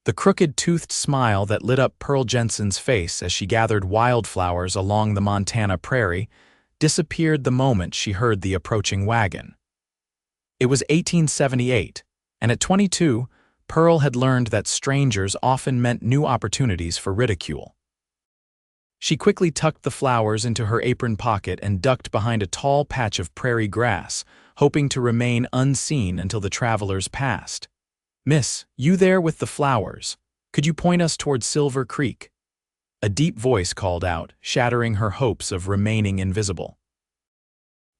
The crooked-toothed smile that lit up Pearl Jensen's face as she gathered wildflowers along the Montana prairie disappeared the moment she heard the approaching wagon. It was 1878, and at 22, Pearl had learned that strangers often meant new opportunities for ridicule. She quickly tucked the flowers into her apron pocket and ducked behind a tall patch of prairie grass, hoping to remain unseen until the travelers passed. "Miss, you there with the flowers, could you point us toward Silver Creek?" A deep voice called out, shattering her hopes of remaining invisible.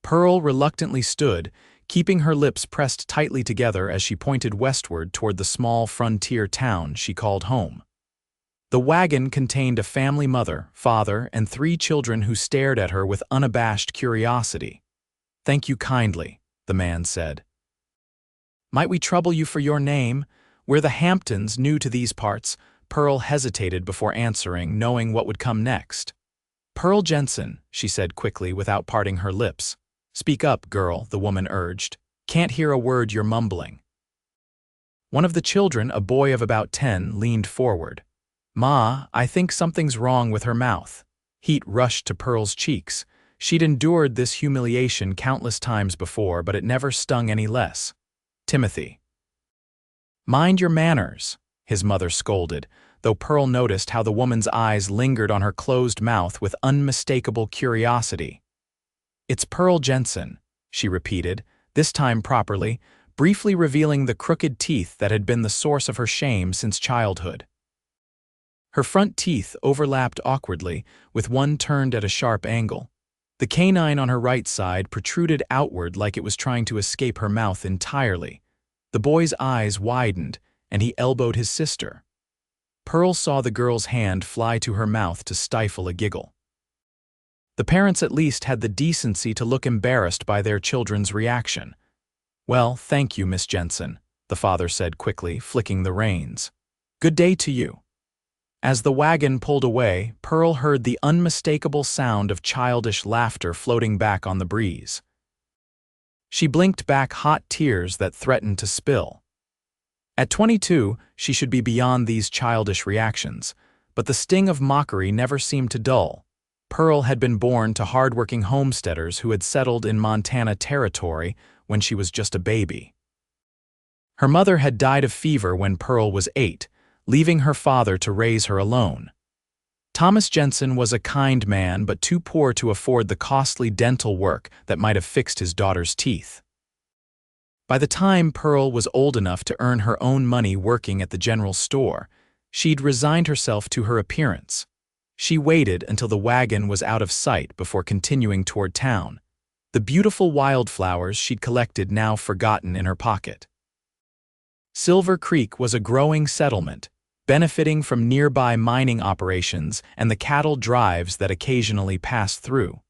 Pearl reluctantly stood, keeping her lips pressed tightly together as she pointed westward toward the small frontier town she called home. The wagon contained a family mother, father, and 3 children who stared at her with unabashed curiosity. "Thank you kindly," the man said. "Might we trouble you for your name? We're the Hamptons, new to these parts." Pearl hesitated before answering, knowing what would come next. "Pearl Jensen," she said quickly without parting her lips. "Speak up, girl," the woman urged. "Can't hear a word you're mumbling." One of the children, a boy of about 10, leaned forward. "Ma, I think something's wrong with her mouth." Heat rushed to Pearl's cheeks. She'd endured this humiliation countless times before, but it never stung any less. "Timothy." "Mind your manners," his mother scolded, though Pearl noticed how the woman's eyes lingered on her closed mouth with unmistakable curiosity. "It's Pearl Jensen," she repeated, this time properly, briefly revealing the crooked teeth that had been the source of her shame since childhood. Her front teeth overlapped awkwardly, with one turned at a sharp angle. The canine on her right side protruded outward like it was trying to escape her mouth entirely. The boy's eyes widened, and he elbowed his sister. Pearl saw the girl's hand fly to her mouth to stifle a giggle. The parents at least had the decency to look embarrassed by their children's reaction. "Well, thank you, Miss Jensen," the father said quickly, flicking the reins. "Good day to you." As the wagon pulled away, Pearl heard the unmistakable sound of childish laughter floating back on the breeze. She blinked back hot tears that threatened to spill. At 22, she should be beyond these childish reactions, but the sting of mockery never seemed to dull. Pearl had been born to hardworking homesteaders who had settled in Montana territory when she was just a baby. Her mother had died of fever when Pearl was 8, leaving her father to raise her alone. Thomas Jensen was a kind man but too poor to afford the costly dental work that might have fixed his daughter's teeth. By the time Pearl was old enough to earn her own money working at the general store, she'd resigned herself to her appearance. She waited until the wagon was out of sight before continuing toward town, the beautiful wildflowers she'd collected now forgotten in her pocket. Silver Creek was a growing settlement, benefiting from nearby mining operations and the cattle drives that occasionally passed through.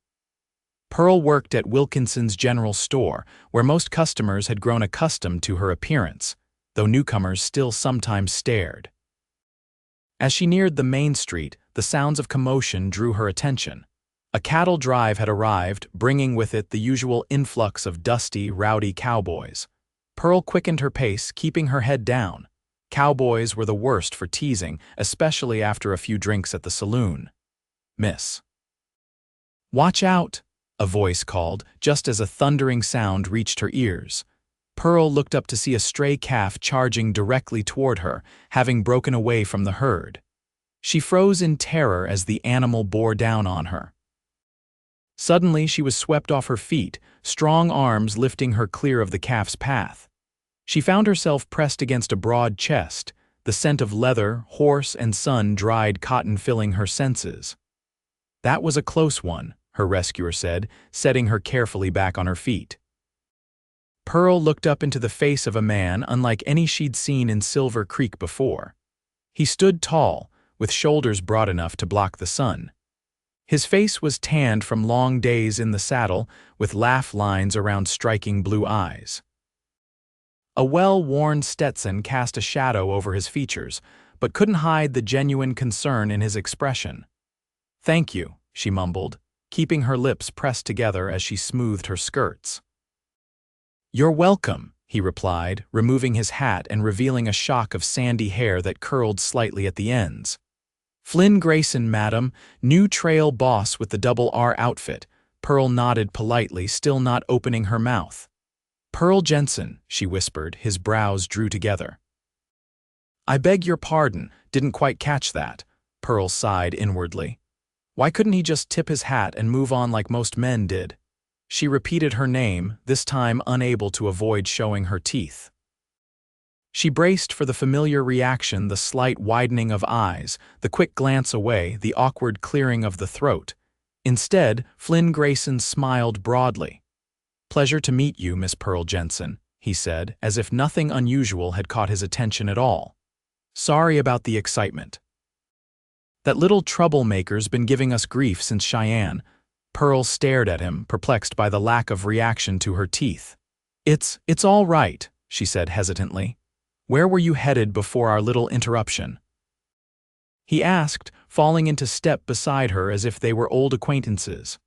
Pearl worked at Wilkinson's general store, where most customers had grown accustomed to her appearance, though newcomers still sometimes stared. As she neared the main street, the sounds of commotion drew her attention. A cattle drive had arrived, bringing with it the usual influx of dusty, rowdy cowboys. Pearl quickened her pace, keeping her head down. Cowboys were the worst for teasing, especially after a few drinks at the saloon. "Miss." "Watch out," a voice called, just as a thundering sound reached her ears. Pearl looked up to see a stray calf charging directly toward her, having broken away from the herd. She froze in terror as the animal bore down on her. Suddenly, she was swept off her feet, strong arms lifting her clear of the calf's path. She found herself pressed against a broad chest, the scent of leather, horse, and sun-dried cotton filling her senses. "That was a close one," her rescuer said, setting her carefully back on her feet. Pearl looked up into the face of a man unlike any she'd seen in Silver Creek before. He stood tall, with shoulders broad enough to block the sun. His face was tanned from long days in the saddle, with laugh lines around striking blue eyes. A well-worn Stetson cast a shadow over his features, but couldn't hide the genuine concern in his expression. "Thank you," she mumbled, keeping her lips pressed together as she smoothed her skirts. "You're welcome," he replied, removing his hat and revealing a shock of sandy hair that curled slightly at the ends. Flynn Grayson, madam, new trail boss with the double R outfit. Pearl nodded politely, still not opening her mouth. Pearl Jensen, she whispered, his brows drew together. I beg your pardon, didn't quite catch that, Pearl sighed inwardly. Why couldn't he just tip his hat and move on like most men did? She repeated her name, this time unable to avoid showing her teeth. She braced for the familiar reaction, the slight widening of eyes, the quick glance away, the awkward clearing of the throat. Instead, Flynn Grayson smiled broadly. Pleasure to meet you, Miss Pearl Jensen, he said, as if nothing unusual had caught his attention at all. Sorry about the excitement. That little troublemaker's been giving us grief since Cheyenne. Pearl stared at him, perplexed by the lack of reaction to her teeth. It's all right, she said hesitantly. Where were you headed before our little interruption? He asked, falling into step beside her as if they were old acquaintances.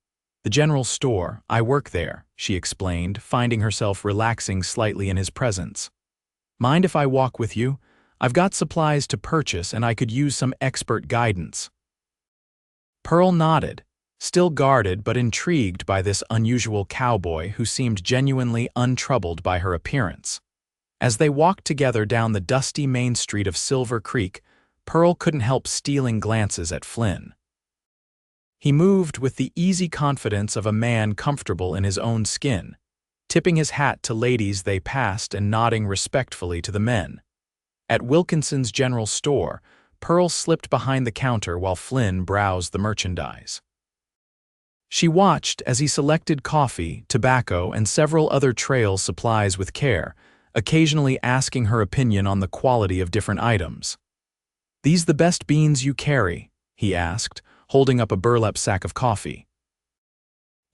The general store, I work there, she explained, finding herself relaxing slightly in his presence. Mind if I walk with you? I've got supplies to purchase and I could use some expert guidance. Pearl nodded, still guarded but intrigued by this unusual cowboy who seemed genuinely untroubled by her appearance. As they walked together down the dusty main street of Silver Creek, Pearl couldn't help stealing glances at Flynn. He moved with the easy confidence of a man comfortable in his own skin, tipping his hat to ladies they passed and nodding respectfully to the men. At Wilkinson's general store, Pearl slipped behind the counter while Flynn browsed the merchandise. She watched as he selected coffee, tobacco, and several other trail supplies with care, occasionally asking her opinion on the quality of different items. These the best beans you carry? He asked, holding up a burlap sack of coffee.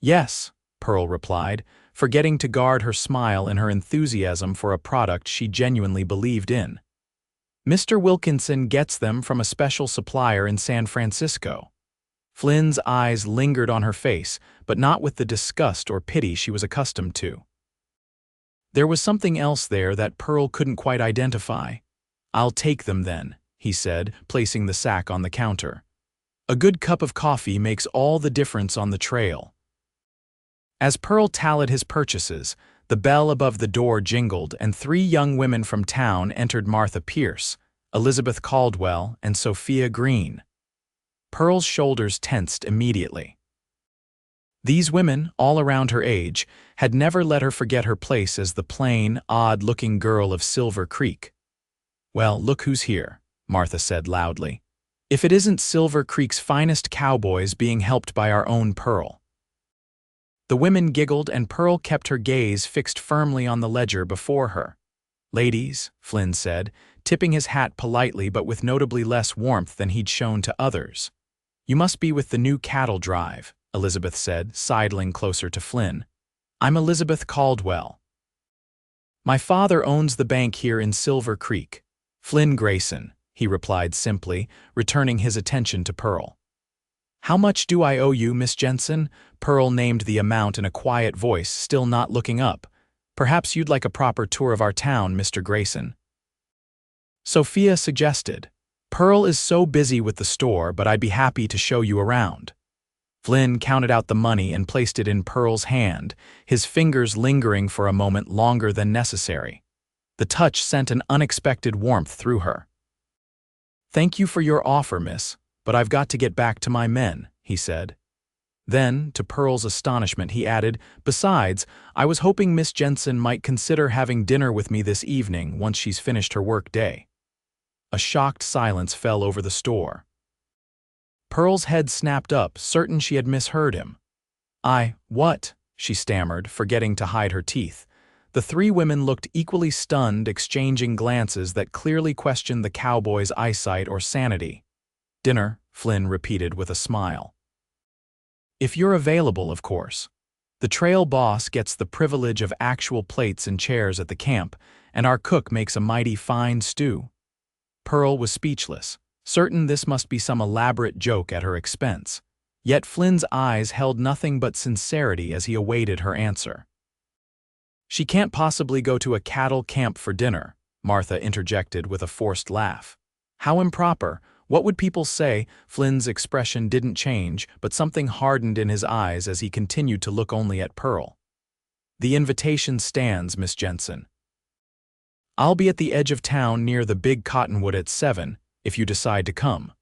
Yes, Pearl replied, forgetting to guard her smile in her enthusiasm for a product she genuinely believed in. Mr. Wilkinson gets them from a special supplier in San Francisco. Flynn's eyes lingered on her face, but not with the disgust or pity she was accustomed to. There was something else there that Pearl couldn't quite identify. I'll take them then, he said, placing the sack on the counter. A good cup of coffee makes all the difference on the trail. As Pearl tallied his purchases, the bell above the door jingled and 3 young women from town entered: Martha Pierce, Elizabeth Caldwell, and Sophia Green. Pearl's shoulders tensed immediately. These women, all around her age, had never let her forget her place as the plain, odd-looking girl of Silver Creek. Well, look who's here, Martha said loudly. If it isn't Silver Creek's finest cowboys being helped by our own Pearl. The women giggled and Pearl kept her gaze fixed firmly on the ledger before her. Ladies, Flynn said, tipping his hat politely but with notably less warmth than he'd shown to others. You must be with the new cattle drive, Elizabeth said, sidling closer to Flynn. I'm Elizabeth Caldwell. My father owns the bank here in Silver Creek. Flynn Grayson, he replied simply, returning his attention to Pearl. How much do I owe you, Miss Jensen? Pearl named the amount in a quiet voice, still not looking up. Perhaps you'd like a proper tour of our town, Mr. Grayson. Sophia suggested. Pearl is so busy with the store, but I'd be happy to show you around. Flynn counted out the money and placed it in Pearl's hand, his fingers lingering for a moment longer than necessary. The touch sent an unexpected warmth through her. Thank you for your offer, miss, but I've got to get back to my men, he said. Then, to Pearl's astonishment, he added, besides, I was hoping Miss Jensen might consider having dinner with me this evening once she's finished her work day. A shocked silence fell over the store. Pearl's head snapped up, certain she had misheard him. What? She stammered, forgetting to hide her teeth. The 3 women looked equally stunned, exchanging glances that clearly questioned the cowboy's eyesight or sanity. Dinner, Flynn repeated with a smile. If you're available, of course. The trail boss gets the privilege of actual plates and chairs at the camp, and our cook makes a mighty fine stew. Pearl was speechless, certain this must be some elaborate joke at her expense. Yet Flynn's eyes held nothing but sincerity as he awaited her answer. She can't possibly go to a cattle camp for dinner, Martha interjected with a forced laugh. How improper. What would people say? Flynn's expression didn't change, but something hardened in his eyes as he continued to look only at Pearl. The invitation stands, Miss Jensen. I'll be at the edge of town near the big cottonwood at 7, if you decide to come.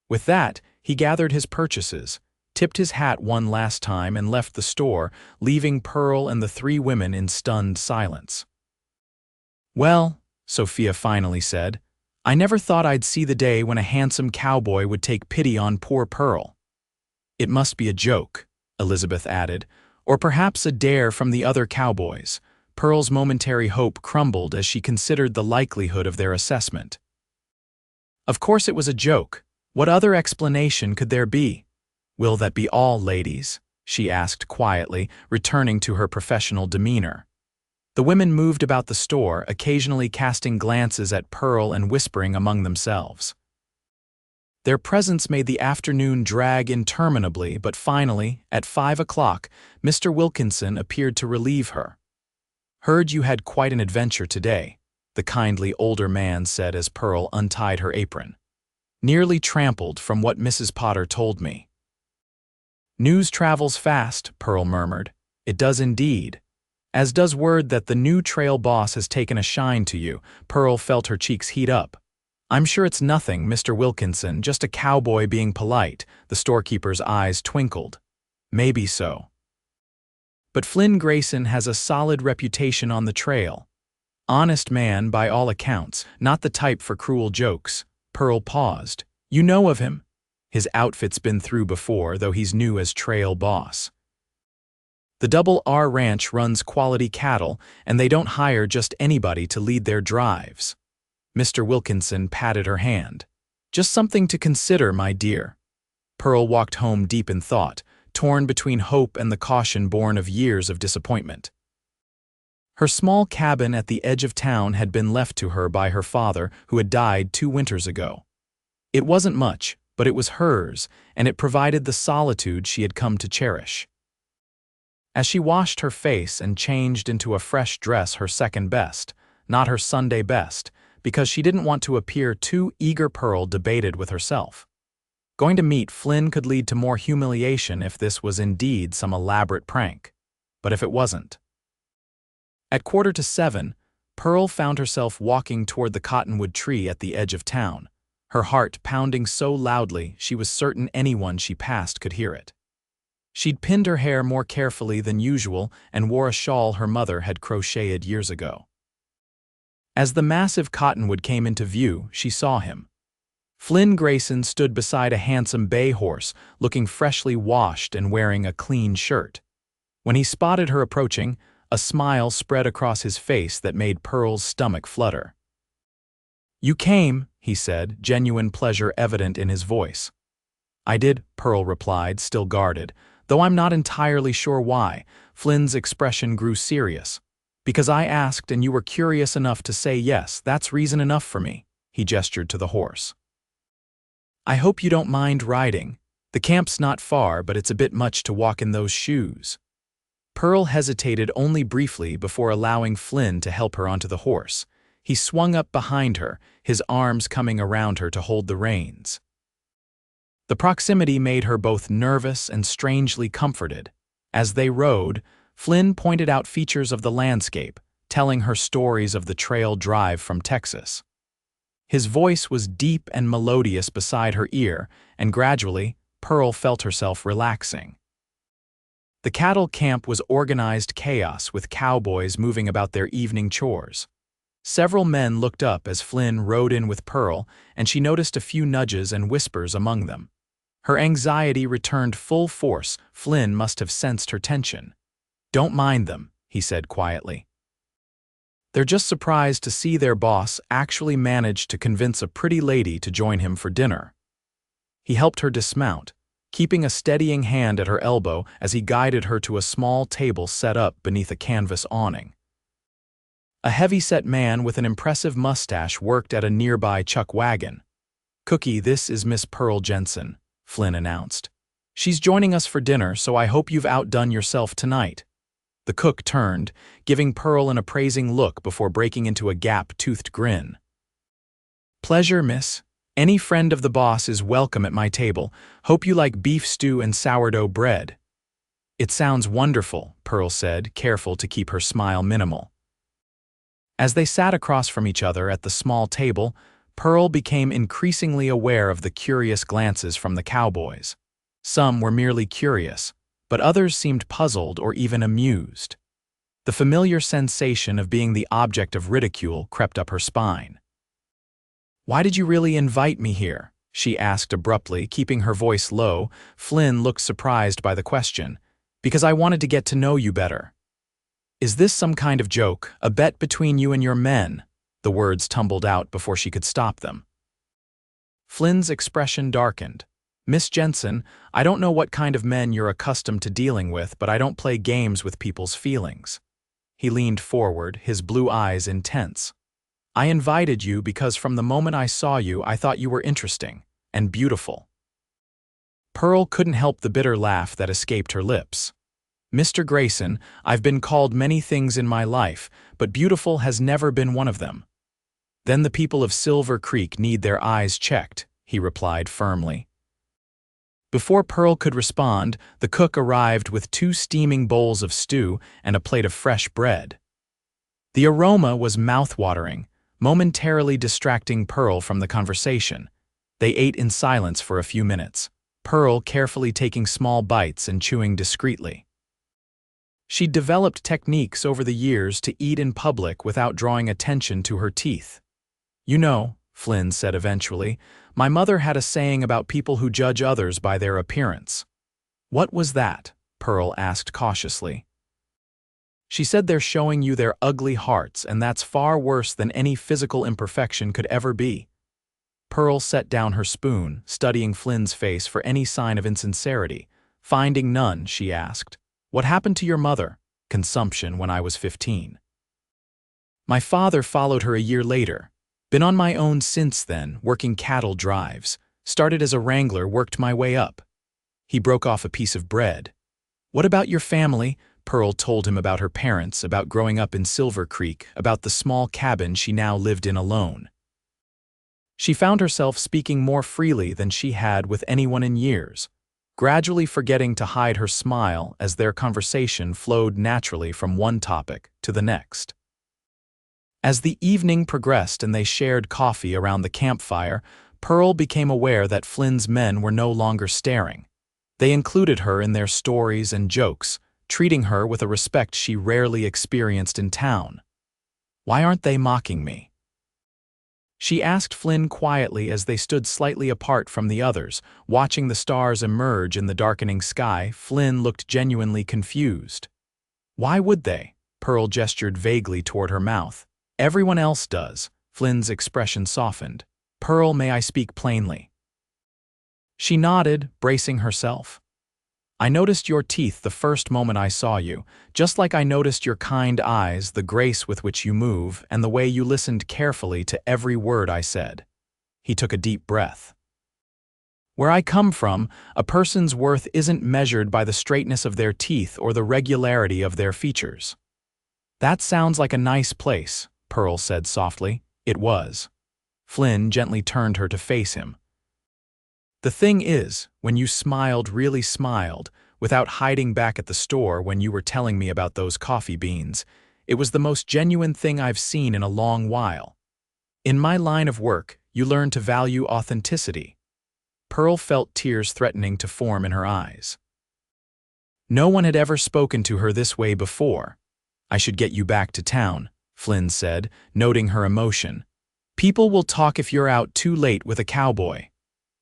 With that, he gathered his purchases, tipped his hat one last time and left the store, leaving Pearl and the three women in stunned silence. Well, Sophia finally said, I never thought I'd see the day when a handsome cowboy would take pity on poor Pearl. It must be a joke, Elizabeth added, or perhaps a dare from the other cowboys. Pearl's momentary hope crumbled as she considered the likelihood of their assessment. Of course it was a joke. What other explanation could there be? Will that be all, ladies? She asked quietly, returning to her professional demeanor. The women moved about the store, occasionally casting glances at Pearl and whispering among themselves. Their presence made the afternoon drag interminably, but finally, at 5 o'clock, Mr. Wilkinson appeared to relieve her. Heard you had quite an adventure today, the kindly older man said as Pearl untied her apron. Nearly trampled from what Mrs. Potter told me. News travels fast, Pearl murmured. It does indeed. As does word that the new trail boss has taken a shine to you. Pearl felt her cheeks heat up. I'm sure it's nothing, Mr. Wilkinson, just a cowboy being polite. The storekeeper's eyes twinkled. Maybe so. But Flynn Grayson has a solid reputation on the trail. Honest man by all accounts, not the type for cruel jokes. Pearl paused. You know of him? His outfit's been through before, though he's new as trail boss. The Double R Ranch runs quality cattle, and they don't hire just anybody to lead their drives. Mr. Wilkinson patted her hand. Just something to consider, my dear. Pearl walked home deep in thought, torn between hope and the caution born of years of disappointment. Her small cabin at the edge of town had been left to her by her father, who had died 2 winters ago. It wasn't much, but it was hers, and it provided the solitude she had come to cherish. As she washed her face and changed into a fresh dress, her second best, not her Sunday best, because she didn't want to appear too eager, Pearl debated with herself. Going to meet Flynn could lead to more humiliation if this was indeed some elaborate prank. But if it wasn't? At 6:45, Pearl found herself walking toward the cottonwood tree at the edge of town, her heart pounding so loudly she was certain anyone she passed could hear it. She'd pinned her hair more carefully than usual and wore a shawl her mother had crocheted years ago. As the massive cottonwood came into view, she saw him. Flynn Grayson stood beside a handsome bay horse, looking freshly washed and wearing a clean shirt. When he spotted her approaching, a smile spread across his face that made Pearl's stomach flutter. You came, he said, genuine pleasure evident in his voice. I did, Pearl replied, still guarded, though I'm not entirely sure why. Flynn's expression grew serious. Because I asked and you were curious enough to say yes, that's reason enough for me. He gestured to the horse. I hope you don't mind riding. The camp's not far, but it's a bit much to walk in those shoes. Pearl hesitated only briefly before allowing Flynn to help her onto the horse. He swung up behind her, his arms coming around her to hold the reins. The proximity made her both nervous and strangely comforted. As they rode, Flynn pointed out features of the landscape, telling her stories of the trail drive from Texas. His voice was deep and melodious beside her ear, and gradually, Pearl felt herself relaxing. The cattle camp was organized chaos, with cowboys moving about their evening chores. Several men looked up as Flynn rode in with Pearl, and she noticed a few nudges and whispers among them. Her anxiety returned full force. Flynn must have sensed her tension. Don't mind them, he said quietly. They're just surprised to see their boss actually manage to convince a pretty lady to join him for dinner. He helped her dismount, keeping a steadying hand at her elbow as he guided her to a small table set up beneath a canvas awning. A heavy-set man with an impressive mustache worked at a nearby chuck wagon. Cookie, this is Miss Pearl Jensen, Flynn announced. She's joining us for dinner, so I hope you've outdone yourself tonight. The cook turned, giving Pearl an appraising look before breaking into a gap-toothed grin. "Pleasure, miss. Any friend of the boss is welcome at my table. Hope you like beef stew and sourdough bread." "It sounds wonderful," Pearl said, careful to keep her smile minimal. As they sat across from each other at the small table, Pearl became increasingly aware of the curious glances from the cowboys. Some were merely curious, but others seemed puzzled or even amused. The familiar sensation of being the object of ridicule crept up her spine. "Why did you really invite me here?" she asked abruptly, keeping her voice low. Flynn looked surprised by the question. "Because I wanted to get to know you better." "Is this some kind of joke, a bet between you and your men?" The words tumbled out before she could stop them. Flynn's expression darkened. "Miss Jensen, I don't know what kind of men you're accustomed to dealing with, but I don't play games with people's feelings." He leaned forward, his blue eyes intense. "I invited you because from the moment I saw you, I thought you were interesting and beautiful." Pearl couldn't help the bitter laugh that escaped her lips. "Mr. Grayson, I've been called many things in my life, but beautiful has never been one of them." "Then the people of Silver Creek need their eyes checked," he replied firmly. Before Pearl could respond, the cook arrived with 2 steaming bowls of stew and a plate of fresh bread. The aroma was mouth-watering, momentarily distracting Pearl from the conversation. They ate in silence for a few minutes, Pearl carefully taking small bites and chewing discreetly. She'd developed techniques over the years to eat in public without drawing attention to her teeth. "You know," Flynn said eventually, "my mother had a saying about people who judge others by their appearance." "What was that?" Pearl asked cautiously. "She said they're showing you their ugly hearts, and that's far worse than any physical imperfection could ever be." Pearl set down her spoon, studying Flynn's face for any sign of insincerity. Finding none, she asked, "What happened to your mother?" "Consumption when I was 15. My father followed her a year later. Been on my own since then, working cattle drives. Started as a wrangler, worked my way up." He broke off a piece of bread. "What about your family?" Pearl told him about her parents, about growing up in Silver Creek, about the small cabin she now lived in alone. She found herself speaking more freely than she had with anyone in years, gradually forgetting to hide her smile as their conversation flowed naturally from one topic to the next. As the evening progressed and they shared coffee around the campfire, Pearl became aware that Flynn's men were no longer staring. They included her in their stories and jokes, treating her with a respect she rarely experienced in town. "Why aren't they mocking me?" she asked Flynn quietly as they stood slightly apart from the others, watching the stars emerge in the darkening sky. Flynn looked genuinely confused. "Why would they?" Pearl gestured vaguely toward her mouth. "Everyone else does." Flynn's expression softened. "Pearl, may I speak plainly?" She nodded, bracing herself. "I noticed your teeth the first moment I saw you, just like I noticed your kind eyes, the grace with which you move, and the way you listened carefully to every word I said." He took a deep breath. "Where I come from, a person's worth isn't measured by the straightness of their teeth or the regularity of their features." "That sounds like a nice place," Pearl said softly. It was. Flynn gently turned her to face him. "The thing is, when you smiled, really smiled, without hiding back at the store when you were telling me about those coffee beans, it was the most genuine thing I've seen in a long while. In my line of work, you learn to value authenticity." Pearl felt tears threatening to form in her eyes. No one had ever spoken to her this way before. "I should get you back to town," Flynn said, noting her emotion. "People will talk if you're out too late with a cowboy."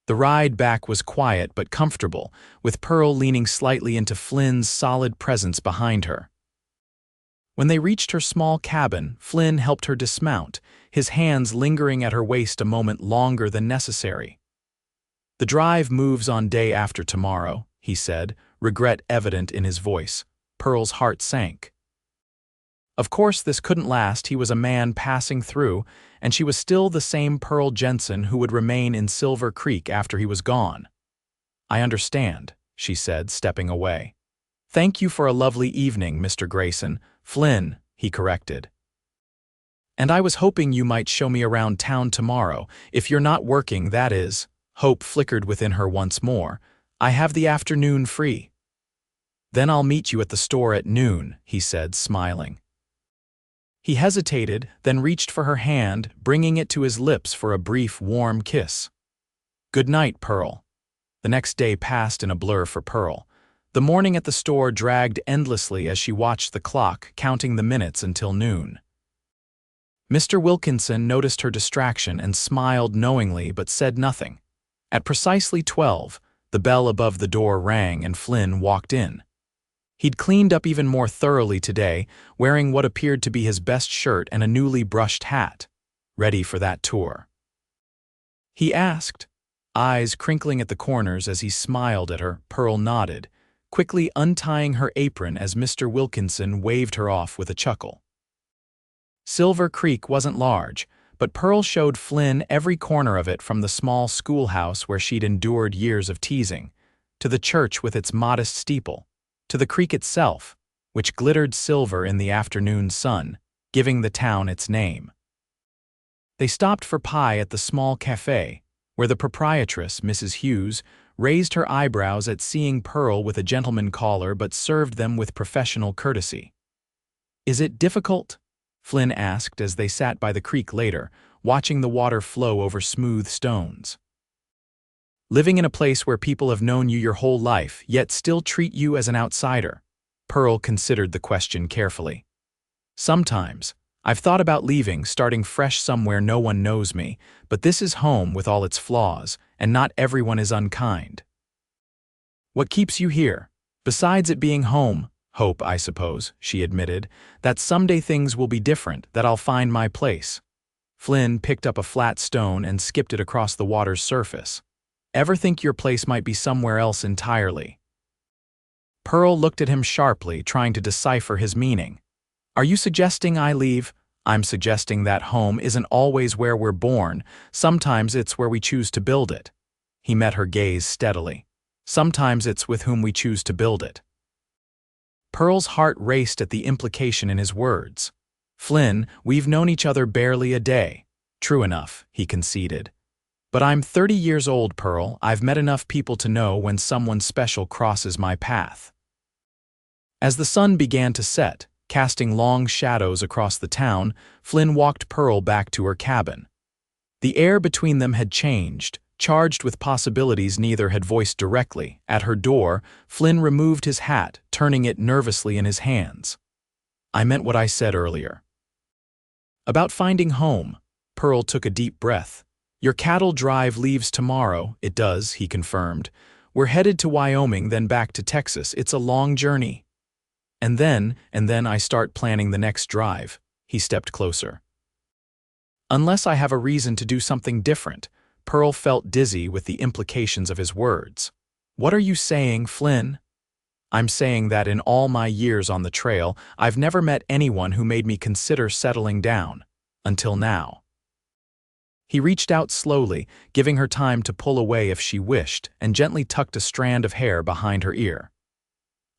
The ride back was quiet but comfortable, with Pearl leaning slightly into Flynn's solid presence behind her. When they reached her small cabin, Flynn helped her dismount, his hands lingering at her waist a moment longer than necessary. "The drive moves on day after tomorrow," he said, regret evident in his voice. Pearl's heart sank. Of course this couldn't last. He was a man passing through, and she was still the same Pearl Jensen who would remain in Silver Creek after he was gone. "I understand," she said, stepping away. Thank you for a lovely evening, Mr. Grayson. Flynn, he corrected. And I was hoping you might show me around town tomorrow, if you're not working, that is. Hope flickered within her once more. I have the afternoon free. Then I'll meet you at the store at noon, he said, smiling. He hesitated, then reached for her hand, bringing it to his lips for a brief, warm kiss. Good night, Pearl. The next day passed in a blur for Pearl. The morning at the store dragged endlessly as she watched the clock, counting the minutes until noon. Mr. Wilkinson noticed her distraction and smiled knowingly but said nothing. At precisely 12, the bell above the door rang and Flynn walked in. He'd cleaned up even more thoroughly today, wearing what appeared to be his best shirt and a newly brushed hat, ready for that tour. He asked, eyes crinkling at the corners as he smiled at her. Pearl nodded, quickly untying her apron as Mr. Wilkinson waved her off with a chuckle. Silver Creek wasn't large, but Pearl showed Flynn every corner of it, from the small schoolhouse where she'd endured years of teasing, to the church with its modest steeple, to the creek itself, which glittered silver in the afternoon sun, giving the town its name. They stopped for pie at the small cafe, where the proprietress, Mrs. Hughes, raised her eyebrows at seeing Pearl with a gentleman caller but served them with professional courtesy. Is it difficult? Flynn asked as they sat by the creek later, watching the water flow over smooth stones. Living in a place where people have known you your whole life, yet still treat you as an outsider? Pearl considered the question carefully. Sometimes. I've thought about leaving, starting fresh somewhere no one knows me, but this is home with all its flaws, and not everyone is unkind. What keeps you here? Besides it being home, hope, I suppose, she admitted, that someday things will be different, that I'll find my place. Flynn picked up a flat stone and skipped it across the water's surface. Ever think your place might be somewhere else entirely? Pearl looked at him sharply, trying to decipher his meaning. Are you suggesting I leave? I'm suggesting that home isn't always where we're born. Sometimes it's where we choose to build it. He met her gaze steadily. Sometimes it's with whom we choose to build it. Pearl's heart raced at the implication in his words. Flynn, we've known each other barely a day. True enough, he conceded. But I'm 30 years old, Pearl. I've met enough people to know when someone special crosses my path. As the sun began to set, casting long shadows across the town, Flynn walked Pearl back to her cabin. The air between them had changed, charged with possibilities neither had voiced directly. At her door, Flynn removed his hat, turning it nervously in his hands. I meant what I said earlier. About finding home. Pearl took a deep breath. Your cattle drive leaves tomorrow. It does, he confirmed. We're headed to Wyoming, then back to Texas. It's a long journey. And then I start planning the next drive. He stepped closer. Unless I have a reason to do something different. Pearl felt dizzy with the implications of his words. What are you saying, Flynn? I'm saying that in all my years on the trail, I've never met anyone who made me consider settling down. Until now. He reached out slowly, giving her time to pull away if she wished, and gently tucked a strand of hair behind her ear.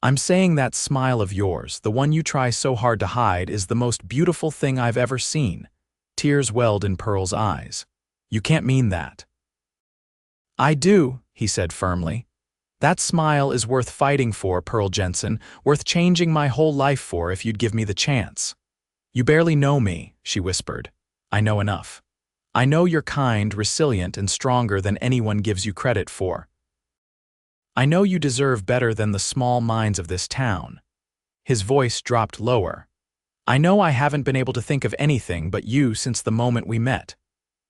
I'm saying that smile of yours, the one you try so hard to hide, is the most beautiful thing I've ever seen. Tears welled in Pearl's eyes. You can't mean that. I do, he said firmly. That smile is worth fighting for, Pearl Jensen, worth changing my whole life for if you'd give me the chance. You barely know me, she whispered. I know enough. I know you're kind, resilient, and stronger than anyone gives you credit for. I know you deserve better than the small minds of this town. His voice dropped lower. I know I haven't been able to think of anything but you since the moment we met.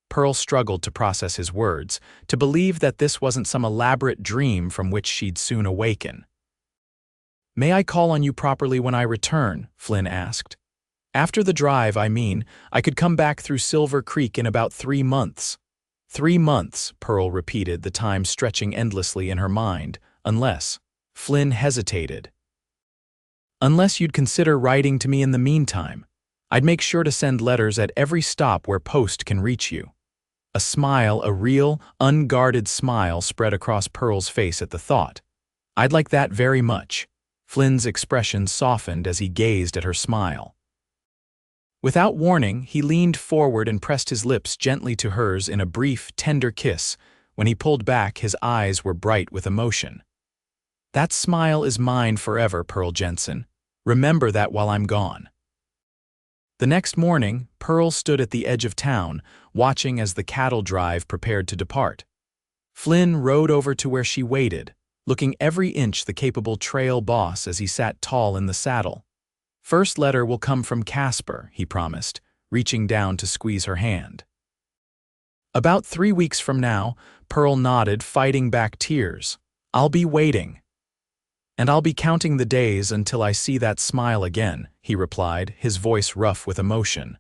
Pearl struggled to process his words, to believe that this wasn't some elaborate dream from which she'd soon awaken. May I call on you properly when I return? Flynn asked. After the drive, I mean, I could come back through Silver Creek in about 3 months. 3 months, Pearl repeated, the time stretching endlessly in her mind, unless. Flynn hesitated. Unless you'd consider writing to me in the meantime. I'd make sure to send letters at every stop where post can reach you. A smile, a real, unguarded smile spread across Pearl's face at the thought. I'd like that very much. Flynn's expression softened as he gazed at her smile. Without warning, he leaned forward and pressed his lips gently to hers in a brief, tender kiss. When he pulled back, his eyes were bright with emotion. "That smile is mine forever, Pearl Jensen. Remember that while I'm gone." The next morning, Pearl stood at the edge of town, watching as the cattle drive prepared to depart. Flynn rode over to where she waited, looking every inch the capable trail boss as he sat tall in the saddle. "First letter will come from Casper," he promised, reaching down to squeeze her hand. "About 3 weeks from now," Pearl nodded, fighting back tears. "I'll be waiting." "And I'll be counting the days until I see that smile again," he replied, his voice rough with emotion.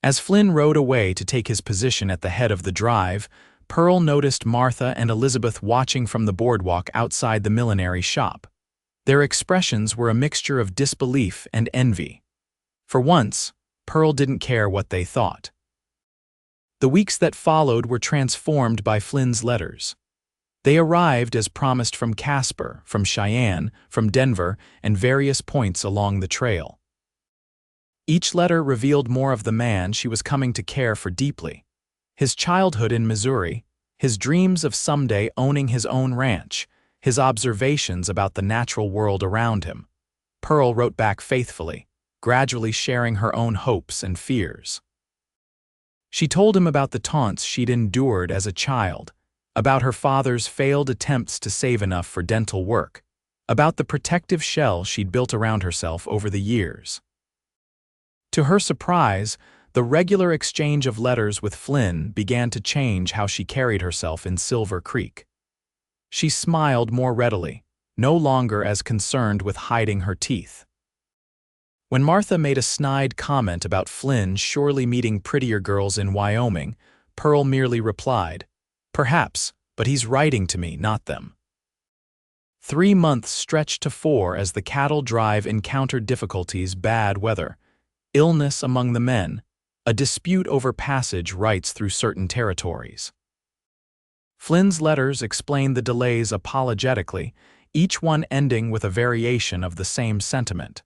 As Flynn rode away to take his position at the head of the drive, Pearl noticed Martha and Elizabeth watching from the boardwalk outside the millinery shop. Their expressions were a mixture of disbelief and envy. For once, Pearl didn't care what they thought. The weeks that followed were transformed by Flynn's letters. They arrived as promised from Casper, from Cheyenne, from Denver, and various points along the trail. Each letter revealed more of the man she was coming to care for deeply. His childhood in Missouri, his dreams of someday owning his own ranch, his observations about the natural world around him. Pearl wrote back faithfully, gradually sharing her own hopes and fears. She told him about the taunts she'd endured as a child, about her father's failed attempts to save enough for dental work, about the protective shell she'd built around herself over the years. To her surprise, the regular exchange of letters with Flynn began to change how she carried herself in Silver Creek. She smiled more readily, no longer as concerned with hiding her teeth. When Martha made a snide comment about Flynn surely meeting prettier girls in Wyoming, Pearl merely replied, "Perhaps, but he's writing to me, not them." 3 months stretched to 4 as the cattle drive encountered difficulties: bad weather, illness among the men, a dispute over passage rights through certain territories. Flynn's letters explained the delays apologetically, each one ending with a variation of the same sentiment.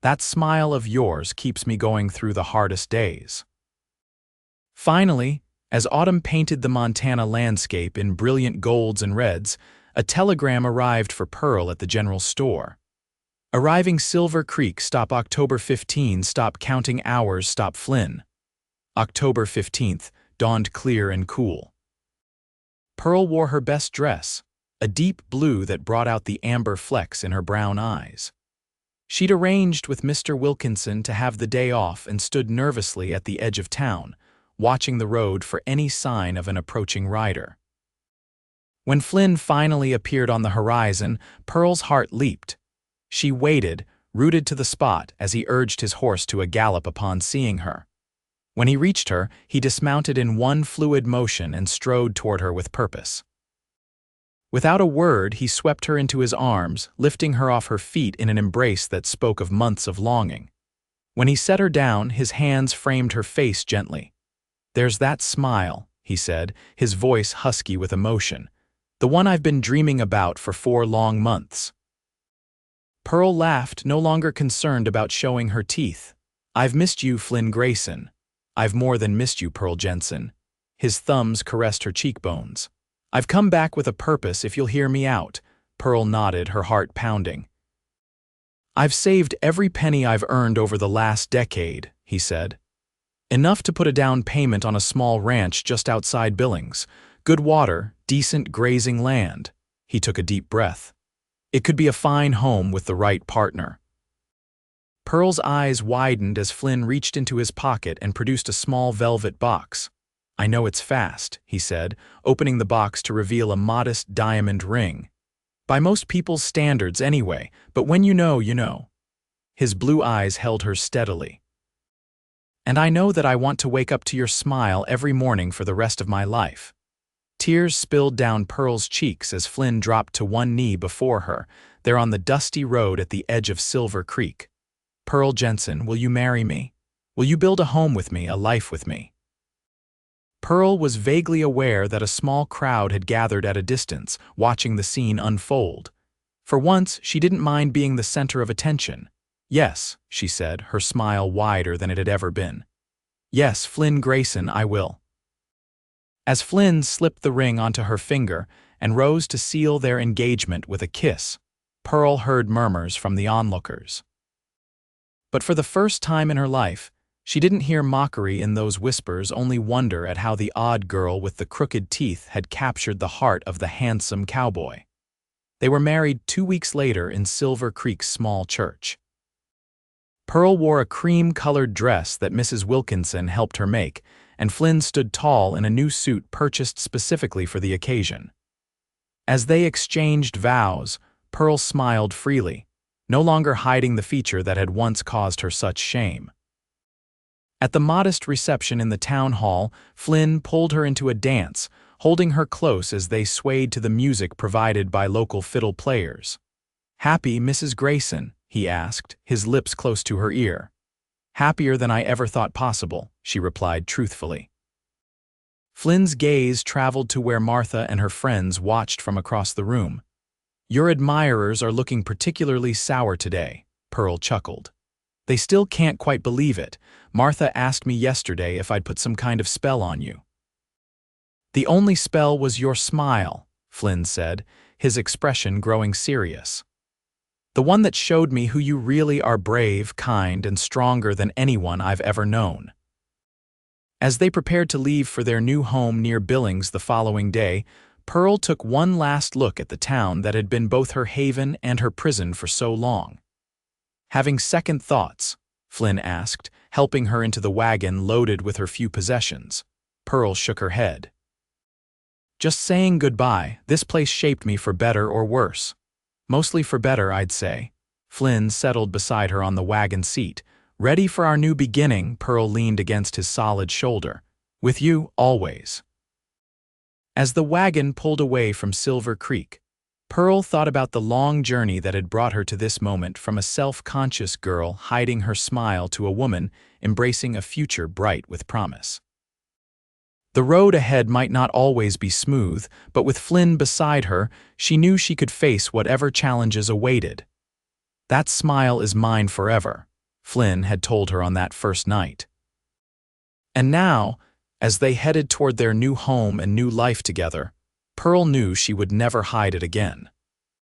"That smile of yours keeps me going through the hardest days." Finally, as autumn painted the Montana landscape in brilliant golds and reds, a telegram arrived for Pearl at the general store. "Arriving Silver Creek, stop October 15, stop counting hours, stop Flynn." October 15th dawned clear and cool. Pearl wore her best dress, a deep blue that brought out the amber flecks in her brown eyes. She'd arranged with Mr. Wilkinson to have the day off and stood nervously at the edge of town, watching the road for any sign of an approaching rider. When Flynn finally appeared on the horizon, Pearl's heart leaped. She waited, rooted to the spot, as he urged his horse to a gallop upon seeing her. When he reached her, he dismounted in one fluid motion and strode toward her with purpose. Without a word, he swept her into his arms, lifting her off her feet in an embrace that spoke of months of longing. When he set her down, his hands framed her face gently. "There's that smile," he said, his voice husky with emotion. "The one I've been dreaming about for 4 long months." Pearl laughed, no longer concerned about showing her teeth. "I've missed you, Flynn Grayson." "I've more than missed you, Pearl Jensen." His thumbs caressed her cheekbones. "I've come back with a purpose if you'll hear me out." Pearl nodded, her heart pounding. "I've saved every penny I've earned over the last decade," he said. "Enough to put a down payment on a small ranch just outside Billings. Good water, decent grazing land." He took a deep breath. "It could be a fine home with the right partner." Pearl's eyes widened as Flynn reached into his pocket and produced a small velvet box. "I know it's fast," he said, opening the box to reveal a modest diamond ring. "By most people's standards anyway, but when you know, you know." His blue eyes held her steadily. "And I know that I want to wake up to your smile every morning for the rest of my life." Tears spilled down Pearl's cheeks as Flynn dropped to one knee before her, there on the dusty road at the edge of Silver Creek. "Pearl Jensen, will you marry me? Will you build a home with me, a life with me?" Pearl was vaguely aware that a small crowd had gathered at a distance, watching the scene unfold. For once, she didn't mind being the center of attention. "Yes," she said, her smile wider than it had ever been. "Yes, Flynn Grayson, I will." As Flynn slipped the ring onto her finger and rose to seal their engagement with a kiss, Pearl heard murmurs from the onlookers. But for the first time in her life, she didn't hear mockery in those whispers, only wonder at how the odd girl with the crooked teeth had captured the heart of the handsome cowboy. They were married 2 weeks later in Silver Creek's small church. Pearl wore a cream-colored dress that Mrs. Wilkinson helped her make, and Flynn stood tall in a new suit purchased specifically for the occasion. As they exchanged vows, Pearl smiled freely, no longer hiding the feature that had once caused her such shame. At the modest reception in the town hall, Flynn pulled her into a dance, holding her close as they swayed to the music provided by local fiddle players. "Happy, Mrs. Grayson?" he asked, his lips close to her ear. "Happier than I ever thought possible," she replied truthfully. Flynn's gaze traveled to where Martha and her friends watched from across the room. "Your admirers are looking particularly sour today," Pearl chuckled. "They still can't quite believe it. Martha asked me yesterday if I'd put some kind of spell on you." "The only spell was your smile," Flynn said, his expression growing serious. "The one that showed me who you really are, brave, kind, and stronger than anyone I've ever known." As they prepared to leave for their new home near Billings the following day, Pearl took one last look at the town that had been both her haven and her prison for so long. "Having second thoughts?" Flynn asked, helping her into the wagon loaded with her few possessions. Pearl shook her head. "Just saying goodbye. This place shaped me for better or worse. Mostly for better, I'd say." Flynn settled beside her on the wagon seat. "Ready for our new beginning?" Pearl leaned against his solid shoulder. "With you, always." As the wagon pulled away from Silver Creek, Pearl thought about the long journey that had brought her to this moment, from a self-conscious girl hiding her smile to a woman embracing a future bright with promise. The road ahead might not always be smooth, but with Flynn beside her, she knew she could face whatever challenges awaited. "That smile is mine forever," Flynn had told her on that first night. And now, as they headed toward their new home and new life together, Pearl knew she would never hide it again.